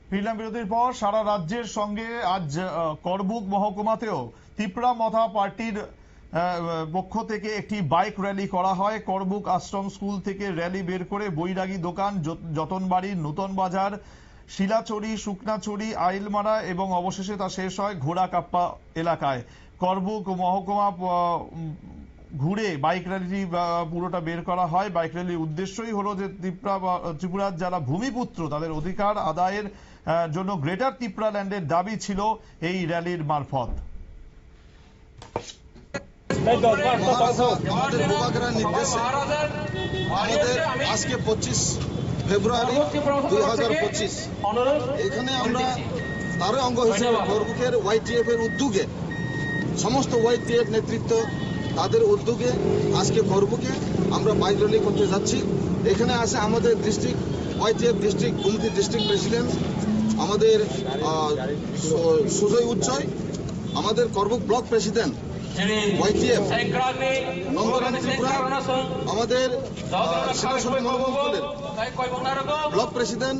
ফিরলাম বিরতির পর। সারা রাজ্যের সঙ্গে আজ করবুক মহকুমাতেও তিপ্রা মথা পার্টির পক্ষ থেকে একটি বাইক র্যালি করা হয়। করবুক আশ্রম স্কুল থেকে র্যালি বের করে বৈরাগী দোকান, যতনবাড়ি, নূতন বাজার, শিলাচড়ি, শুকনাচড়ি, আইলমারা এবং অবশেষে তা শেষ হয় ঘোড়াকাপ্পা এলাকায়। করবুক মহকুমা ঘুরে বাইক র্যালি পুরোটা বের করা হয়। বাইক র্যালির উদ্দেশ্যই হলো যে ত্রিপুরার যারা ভূমিপুত্র তাদের অধিকার আদায়ের জন্য গ্রেটার ত্রিপুরা ল্যান্ডের দাবি ছিল এই র্যালির মারফত। আমাদের গোবাগড়ার নির্দেশে আমাদের আজকে 25 ফেব্রুয়ারি 2025 এখানে আমরা তারই অঙ্গ হিসেবে করবুকের ওয়াইটিএফ এর উদ্যোগে সমস্ত ওয়াইটিএফ নেতৃত্ব তাদের উদ্যোগে আজকে করবুকে আমরা বাইক র্যালি করতে যাচ্ছি। এখানে আছে আমাদের district YTF district Gomati district president আমাদের সুজয় উজ্জয়, আমাদের Karbook block president YTF Nandaram Tripura, আমাদের block president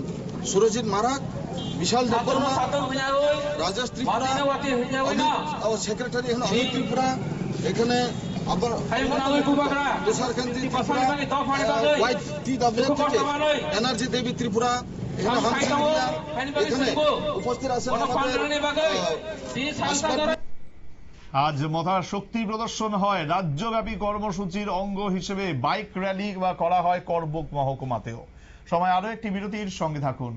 Surajit Marak, Bishal Debbarma, Rajesh Tripura, secretary এখানে অমিত ত্রিপুরা, এখানে তুষারকান্তি ত্রিপুরা, ওয়াইটিডব্লিউ থেকে এনার্জি দেবী ত্রিপুরা, এখানে এখানে উপস্থিত আছেন আমাদের। আজ মথার শক্তি প্রদর্শন হয়। রাজ্যব্যাপী কর্মসূচির অঙ্গ হিসেবে বাইক র্যালি করা হয় করবুক মহকুমাতেও। সময় আরো একটি বিরতির, সঙ্গে থাকুন।